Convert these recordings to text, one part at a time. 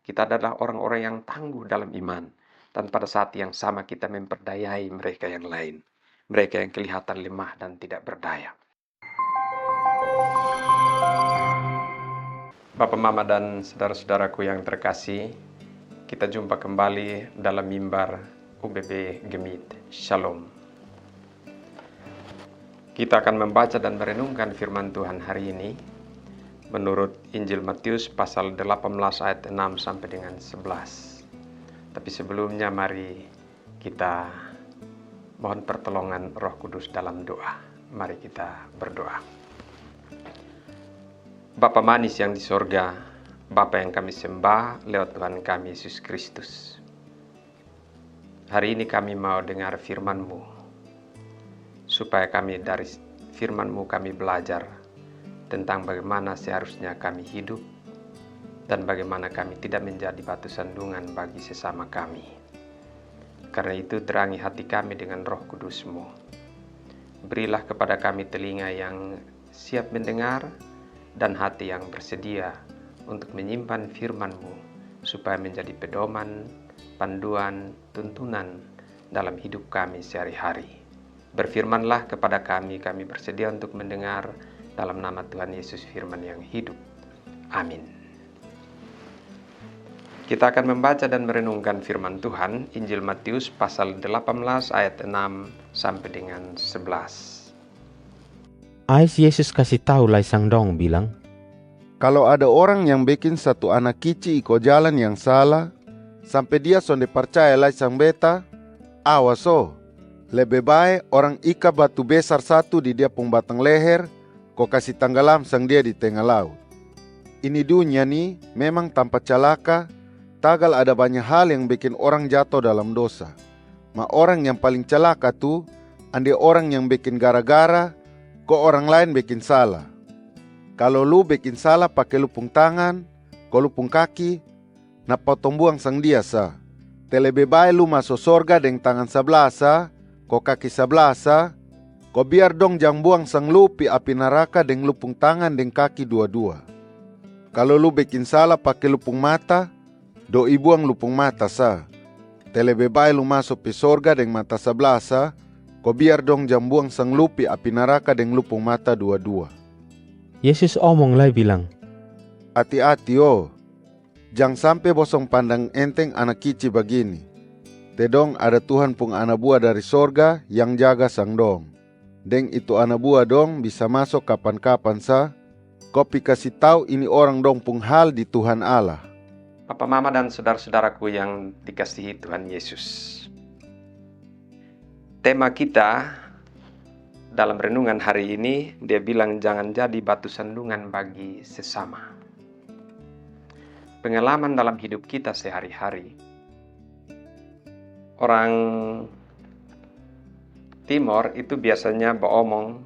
Kita adalah orang-orang yang tangguh dalam iman. Dan pada saat yang sama kita memperdayai mereka yang lain. Mereka yang kelihatan lemah dan tidak berdaya. Bapak, Mama, dan saudara-saudaraku yang terkasih, kita jumpa kembali dalam mimbar UBB Gemit. Shalom. Kita akan membaca dan merenungkan firman Tuhan hari ini menurut Injil Matius pasal 18 ayat 6 sampai dengan 11. Tapi sebelumnya mari kita mohon pertolongan Roh Kudus dalam doa. Mari kita berdoa. Bapa manis yang di sorga, Bapa yang kami sembah lewat Tuhan kami Yesus Kristus. Hari ini kami mau dengar firman-Mu, supaya kami dari firman-Mu kami belajar tentang bagaimana seharusnya kami hidup dan bagaimana kami tidak menjadi batu sandungan bagi sesama kami. Karena itu terangi hati kami dengan Roh Kudus-Mu. Berilah kepada kami telinga yang siap mendengar dan hati yang bersedia untuk menyimpan firman-Mu supaya menjadi pedoman, panduan, tuntunan dalam hidup kami sehari-hari. Berfirmanlah kepada kami bersedia untuk mendengar dalam nama Tuhan Yesus firman yang hidup. Amin. Kita akan membaca dan merenungkan firman Tuhan, Injil Matius pasal 18 ayat 6 sampai dengan 11. Ais Yesus kasih tahu Lai Sang Dong bilang, kalau ada orang yang bikin satu anak kicik iko jalan yang salah, sampai dia sonde percaya Lai Sang Beta, awas lebih baik orang ika batu besar satu di dia pung batang leher, kau kasih tenggelam sang dia di tengah laut. Ini dunia nih memang tanpa celaka, tagal ada banyak hal yang bikin orang jatuh dalam dosa. Ma orang yang paling celaka tuh, ande orang yang bikin gara-gara, kok orang lain bikin salah. Kalau lu bikin salah pakai lu pung tangan, kok lu pung kaki, na potong buang sang dia sa. Terlebih baik lu masuk sorga dengan tangan sebelah sa, kok kaki sebelah sa, kok biar dong jang buang sang lu pi api neraka dengan lu pung tangan dan kaki dua-dua. Kalau lu bikin salah pakai lu pung mata, doi buang lu pung mata sa. Terlebih baik lu masuk pi sorga dengan mata sebelah sa, kau biar dong jam buang sang lupi api neraka dengan lupung mata dua-dua. Yesus omong lagi bilang, hati-hati jangan sampai bosong pandang enteng anak kicik begini. Tedong ada Tuhan pung anak buah dari sorga yang jaga sang dong. Deng itu anak buah dong bisa masuk kapan-kapan sa. Kopi kasih tahu ini orang dong pung hal di Tuhan Allah. Papa, Mama, dan saudara-saudaraku yang dikasihi Tuhan Yesus. Tema kita dalam renungan hari ini, dia bilang jangan jadi batu sandungan bagi sesama. Pengalaman dalam hidup kita sehari-hari. Orang Timor itu biasanya beromong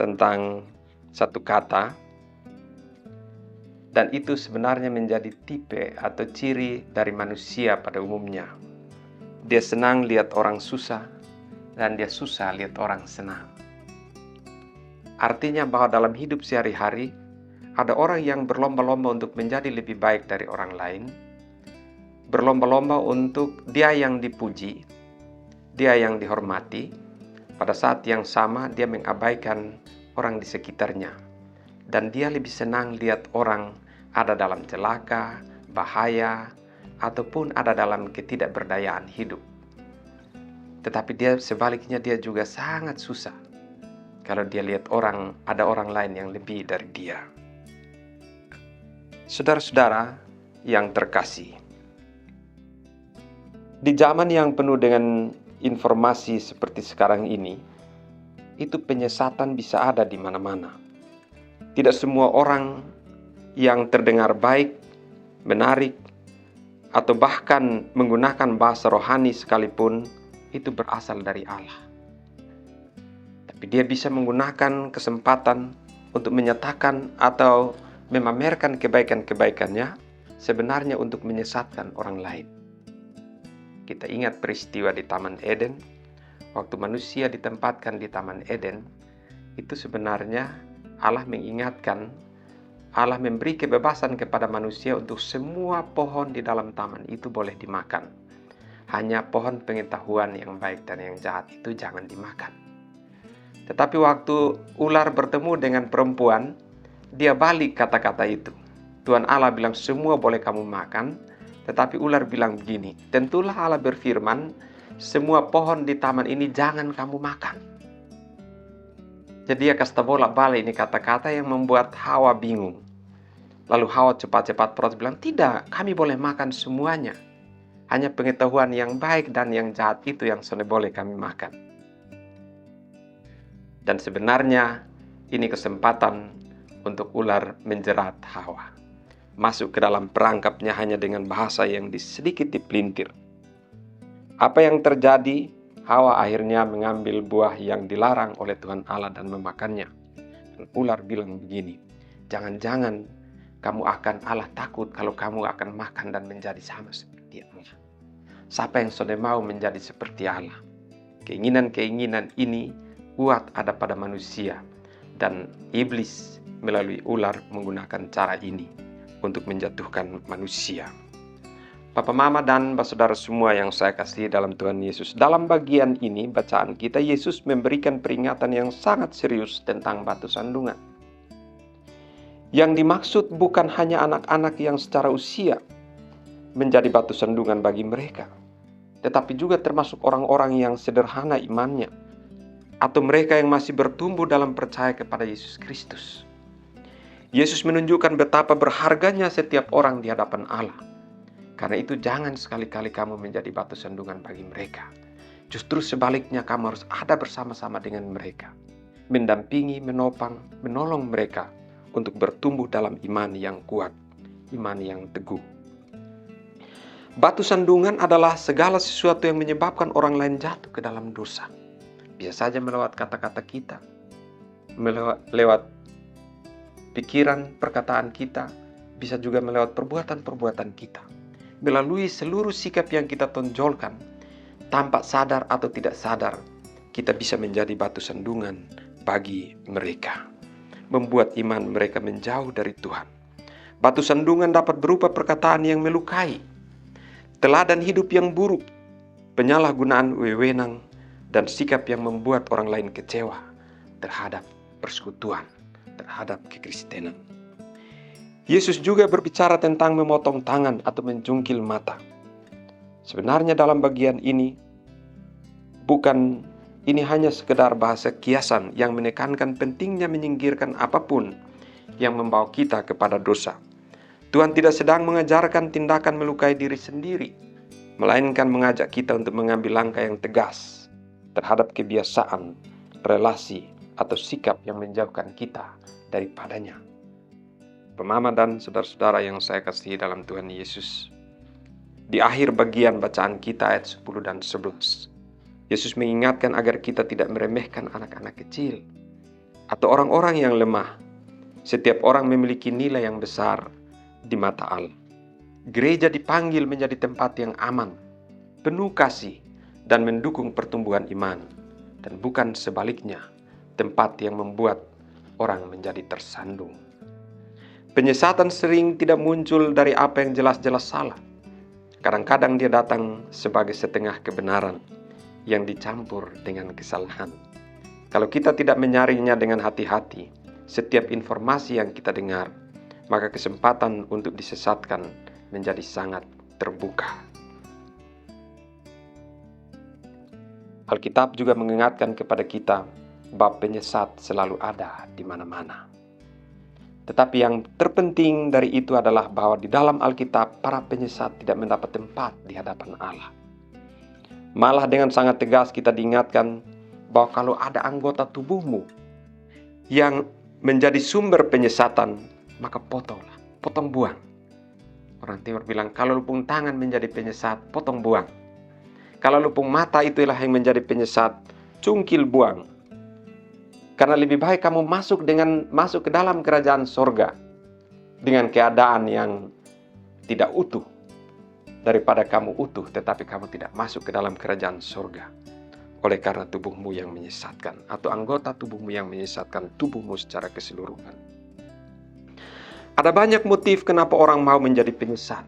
tentang satu kata, dan itu sebenarnya menjadi tipe atau ciri dari manusia pada umumnya. Dia senang lihat orang susah, dan dia susah lihat orang senang. Artinya bahwa dalam hidup sehari-hari, ada orang yang berlomba-lomba untuk menjadi lebih baik dari orang lain, berlomba-lomba untuk dia yang dipuji, dia yang dihormati, pada saat yang sama dia mengabaikan orang di sekitarnya, dan dia lebih senang lihat orang ada dalam celaka, bahaya, ataupun ada dalam ketidakberdayaan hidup. Tetapi dia sebaliknya dia juga sangat susah kalau dia lihat ada orang lain yang lebih dari dia. Saudara-saudara yang terkasih, di zaman yang penuh dengan informasi seperti sekarang ini, itu penyesatan bisa ada di mana-mana. Tidak semua orang yang terdengar baik, menarik, atau bahkan menggunakan bahasa rohani sekalipun itu berasal dari Allah. Tapi dia bisa menggunakan kesempatan untuk menyatakan atau memamerkan kebaikan-kebaikannya sebenarnya untuk menyesatkan orang lain. Kita ingat peristiwa di Taman Eden. Waktu manusia ditempatkan di Taman Eden, itu sebenarnya Allah mengingatkan Allah memberi kebebasan kepada manusia untuk semua pohon di dalam taman itu boleh dimakan. Hanya pohon pengetahuan yang baik dan yang jahat itu jangan dimakan. Tetapi waktu ular bertemu dengan perempuan, dia balik kata-kata itu. Tuhan Allah bilang semua boleh kamu makan, tetapi ular bilang begini, tentulah Allah berfirman, semua pohon di taman ini jangan kamu makan. Jadi dia kasta bolak-balik ini kata-kata yang membuat Hawa bingung. Lalu Hawa cepat-cepat protes bilang, tidak, kami boleh makan semuanya. Hanya pengetahuan yang baik dan yang jahat itu yang boleh kami makan. Dan sebenarnya ini kesempatan untuk ular menjerat Hawa. Masuk ke dalam perangkapnya hanya dengan bahasa yang sedikit dipelintir. Apa yang terjadi? Hawa akhirnya mengambil buah yang dilarang oleh Tuhan Allah dan memakannya. Dan ular bilang begini, jangan-jangan kamu akan Allah takut kalau kamu akan makan dan menjadi sama seperti Allah. Siapa yang sudah mau menjadi seperti Allah? Keinginan-keinginan ini kuat ada pada manusia. Dan iblis melalui ular menggunakan cara ini untuk menjatuhkan manusia. Papa, Mama, dan saudara semua yang saya kasih dalam Tuhan Yesus. Dalam bagian ini, bacaan kita, Yesus memberikan peringatan yang sangat serius tentang batu sandungan. Yang dimaksud bukan hanya anak-anak yang secara usia menjadi batu sandungan bagi mereka, tetapi juga termasuk orang-orang yang sederhana imannya, atau mereka yang masih bertumbuh dalam percaya kepada Yesus Kristus. Yesus menunjukkan betapa berharganya setiap orang di hadapan Allah. Karena itu jangan sekali-kali kamu menjadi batu sandungan bagi mereka. Justru sebaliknya kamu harus ada bersama-sama dengan mereka. Mendampingi, menopang, menolong mereka untuk bertumbuh dalam iman yang kuat, iman yang teguh. Batu sandungan adalah segala sesuatu yang menyebabkan orang lain jatuh ke dalam dosa. Bisa saja melewat kata-kata kita, lewat pikiran, perkataan kita, bisa juga melewat perbuatan-perbuatan kita. Melalui seluruh sikap yang kita tonjolkan, tanpa sadar atau tidak sadar, kita bisa menjadi batu sandungan bagi mereka. Membuat iman mereka menjauh dari Tuhan. Batu sandungan dapat berupa perkataan yang melukai, teladan hidup yang buruk, penyalahgunaan wewenang, dan sikap yang membuat orang lain kecewa terhadap persekutuan, terhadap kekristenan. Yesus juga berbicara tentang memotong tangan atau menjungkil mata. Sebenarnya dalam bagian ini, ini hanya sekedar bahasa kiasan yang menekankan pentingnya menyingkirkan apapun yang membawa kita kepada dosa. Tuhan tidak sedang mengajarkan tindakan melukai diri sendiri, melainkan mengajak kita untuk mengambil langkah yang tegas terhadap kebiasaan, relasi, atau sikap yang menjauhkan kita daripadanya. Pemama dan saudara-saudara yang saya kasihi dalam Tuhan Yesus, di akhir bagian bacaan kita ayat 10 dan 11, Yesus mengingatkan agar kita tidak meremehkan anak-anak kecil atau orang-orang yang lemah. Setiap orang memiliki nilai yang besar di mata Allah. Gereja dipanggil menjadi tempat yang aman, penuh kasih, dan mendukung pertumbuhan iman, dan bukan sebaliknya, tempat yang membuat orang menjadi tersandung. Penyesatan sering tidak muncul dari apa yang jelas-jelas salah. Kadang-kadang dia datang sebagai setengah kebenaran yang dicampur dengan kesalahan. Kalau kita tidak menyaringnya dengan hati-hati, setiap informasi yang kita dengar, maka kesempatan untuk disesatkan menjadi sangat terbuka. Alkitab juga mengingatkan kepada kita bahwa penyesat selalu ada di mana-mana. Tetapi yang terpenting dari itu adalah bahwa di dalam Alkitab para penyesat tidak mendapat tempat di hadapan Allah. Malah dengan sangat tegas kita diingatkan bahwa kalau ada anggota tubuhmu yang menjadi sumber penyesatan, maka potonglah, potong buang. Orang Timur bilang kalau lupung tangan menjadi penyesat, potong buang. Kalau lupung mata itulah yang menjadi penyesat, cungkil buang. Karena lebih baik kamu masuk ke dalam kerajaan sorga dengan keadaan yang tidak utuh, daripada kamu utuh tetapi kamu tidak masuk ke dalam kerajaan sorga oleh karena tubuhmu yang menyesatkan, atau anggota tubuhmu yang menyesatkan tubuhmu secara keseluruhan. Ada banyak motif kenapa orang mau menjadi penyesat.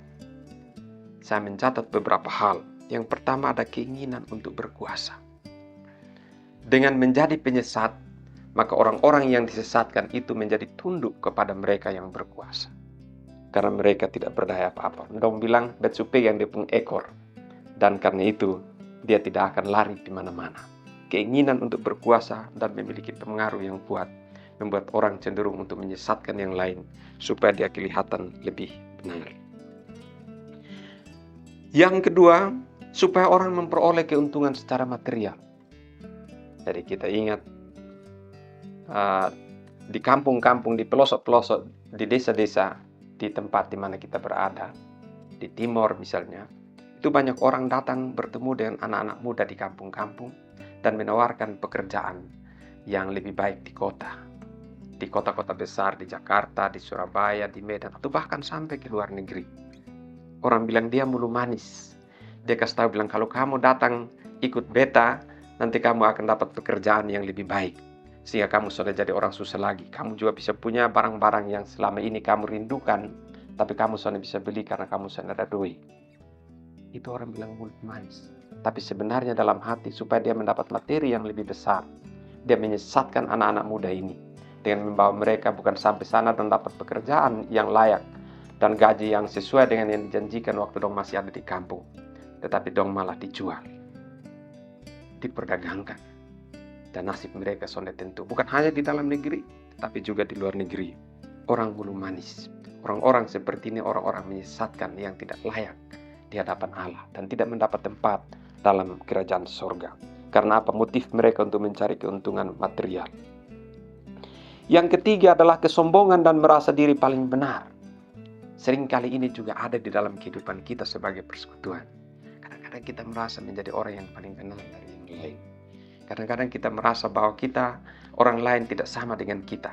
Saya mencatat beberapa hal. Yang pertama, ada keinginan untuk berkuasa. Dengan menjadi penyesat, maka orang-orang yang disesatkan itu menjadi tunduk kepada mereka yang berkuasa. Karena mereka tidak berdaya apa-apa. Dong bilang, betsupe yang depung ekor. Dan karena itu, dia tidak akan lari di mana-mana. Keinginan untuk berkuasa dan memiliki pengaruh yang kuat membuat orang cenderung untuk menyesatkan yang lain supaya dia kelihatan lebih benar. Yang kedua, supaya orang memperoleh keuntungan secara material. Jadi kita ingat di kampung-kampung, di pelosok-pelosok, di desa-desa, di tempat di mana kita berada, di timur misalnya, itu banyak orang datang bertemu dengan anak-anak muda di kampung-kampung dan menawarkan pekerjaan yang lebih baik di kota. Di kota-kota besar, di Jakarta, di Surabaya, di Medan, atau bahkan sampai ke luar negeri. Orang bilang dia mulu manis. Dia kasih tahu bilang, kalau kamu datang ikut beta, nanti kamu akan dapat pekerjaan yang lebih baik. Sehingga kamu sudah jadi orang susah lagi. Kamu juga bisa punya barang-barang yang selama ini kamu rindukan, tapi kamu sudah bisa beli karena kamu sudah ada duit. Itu orang bilang mulut manis. Tapi sebenarnya dalam hati supaya dia mendapat materi yang lebih besar. Dia menyesatkan anak-anak muda ini dengan membawa mereka bukan sampai sana dan dapat pekerjaan yang layak dan gaji yang sesuai dengan yang dijanjikan waktu dong masih ada di kampung. Tetapi dong malah dijual, diperdagangkan, dan nasib mereka sudah tentu bukan hanya di dalam negeri, tapi juga di luar negeri. Orang bulu manis, orang-orang seperti ini orang-orang menyesatkan yang tidak layak di hadapan Allah dan tidak mendapat tempat dalam kerajaan surga. Karena apa? Motif mereka untuk mencari keuntungan material. Yang ketiga adalah kesombongan dan merasa diri paling benar. Seringkali ini juga ada di dalam kehidupan kita sebagai persekutuan. Kadang-kadang kita merasa menjadi orang yang paling benar dari yang lain. Kadang-kadang kita merasa bahwa kita, orang lain tidak sama dengan kita.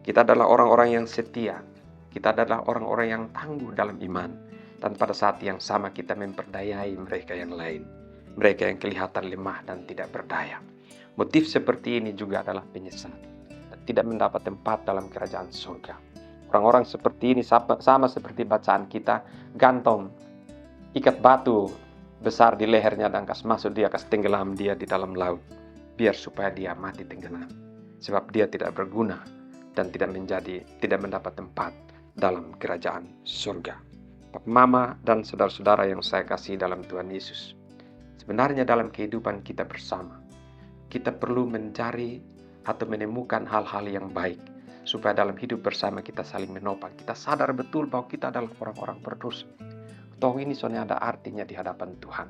Kita adalah orang-orang yang setia. Kita adalah orang-orang yang tangguh dalam iman. Dan pada saat yang sama kita memperdayai mereka yang lain. Mereka yang kelihatan lemah dan tidak berdaya. Motif seperti ini juga adalah penyesat. Tidak mendapat tempat dalam kerajaan surga. Orang-orang seperti ini sama seperti bacaan kita, gantung ikat batu besar di lehernya dan kas masuk dia, kas tenggelam dia di dalam laut, biar supaya dia mati tenggelam. Sebab dia tidak berguna dan tidak mendapat tempat dalam kerajaan surga. Papa, Mama, dan saudara-saudara yang saya kasih dalam Tuhan Yesus, sebenarnya dalam kehidupan kita bersama, kita perlu mencari atau menemukan hal-hal yang baik supaya dalam hidup bersama kita saling menopang. Kita sadar betul bahwa kita adalah orang-orang berdosa. Toh ini soalnya ada artinya di hadapan Tuhan.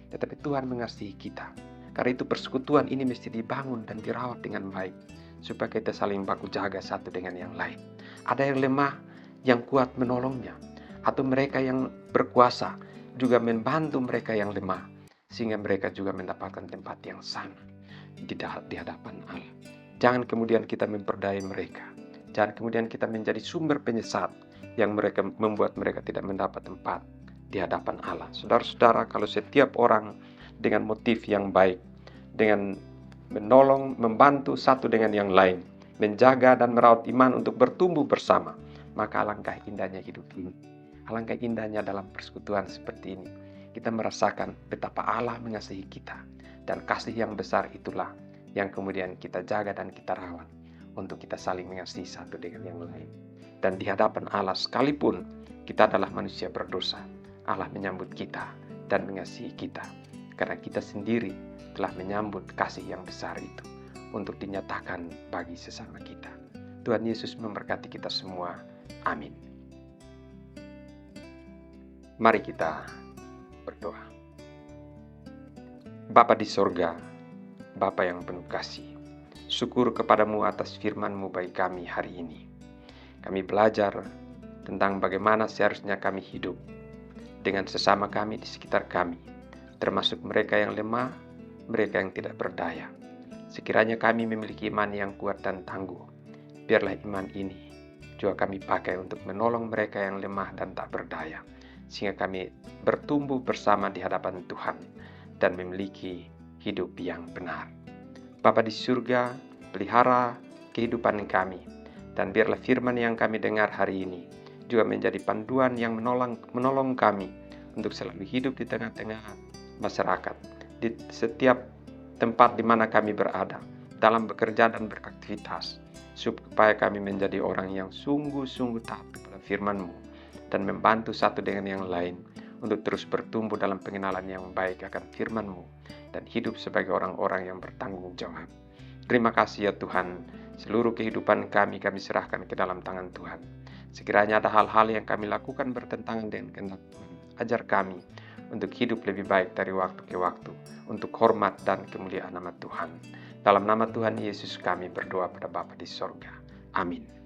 Tetapi Tuhan mengasihi kita. Karena itu persekutuan ini mesti dibangun dan dirawat dengan baik supaya kita saling baku jaga satu dengan yang lain. Ada yang lemah, yang kuat menolongnya, atau mereka yang berkuasa juga membantu mereka yang lemah sehingga mereka juga mendapatkan tempat yang sama di hadapan Allah. Jangan kemudian kita memperdayai mereka. Jangan kemudian kita menjadi sumber penyesat yang membuat mereka tidak mendapat tempat di hadapan Allah. Saudara-saudara, kalau setiap orang dengan motif yang baik, dengan menolong, membantu satu dengan yang lain, menjaga dan merawat iman untuk bertumbuh bersama, maka alangkah indahnya hidup ini. Alangkah indahnya dalam persekutuan seperti ini. Kita merasakan betapa Allah mengasihi kita. Dan kasih yang besar itulah yang kemudian kita jaga dan kita rawat untuk kita saling mengasihi satu dengan yang lain. Dan di hadapan Allah sekalipun kita adalah manusia berdosa, Allah menyambut kita dan mengasihi kita. Karena kita sendiri telah menyambut kasih yang besar itu untuk dinyatakan bagi sesama kita. Tuhan Yesus memberkati kita semua. Amin. Mari kita berdoa. Bapa di sorga, Bapa yang penuh kasih, syukur kepadamu atas firman-Mu bagi kami hari ini. Kami belajar tentang bagaimana seharusnya kami hidup dengan sesama kami di sekitar kami, termasuk mereka yang lemah, mereka yang tidak berdaya. Sekiranya kami memiliki iman yang kuat dan tangguh, biarlah iman ini juga kami pakai untuk menolong mereka yang lemah dan tak berdaya, sehingga kami bertumbuh bersama di hadapan Tuhan dan memiliki hidup yang benar. Bapa di surga, pelihara kehidupan kami, dan biarlah firman yang kami dengar hari ini juga menjadi panduan yang menolong kami untuk selalu hidup di tengah-tengah masyarakat, di setiap tempat di mana kami berada, dalam bekerja dan beraktivitas, supaya kami menjadi orang yang sungguh-sungguh taat kepada firman-Mu dan membantu satu dengan yang lain untuk terus bertumbuh dalam pengenalan yang baik akan firman-Mu dan hidup sebagai orang-orang yang bertanggung jawab. Terima kasih ya Tuhan, seluruh kehidupan kami serahkan ke dalam tangan Tuhan. Sekiranya ada hal-hal yang kami lakukan bertentangan dengan kehendak Tuhan, ajar kami untuk hidup lebih baik dari waktu ke waktu, untuk hormat dan kemuliaan nama Tuhan. Dalam nama Tuhan Yesus kami berdoa pada Bapa di sorga. Amin.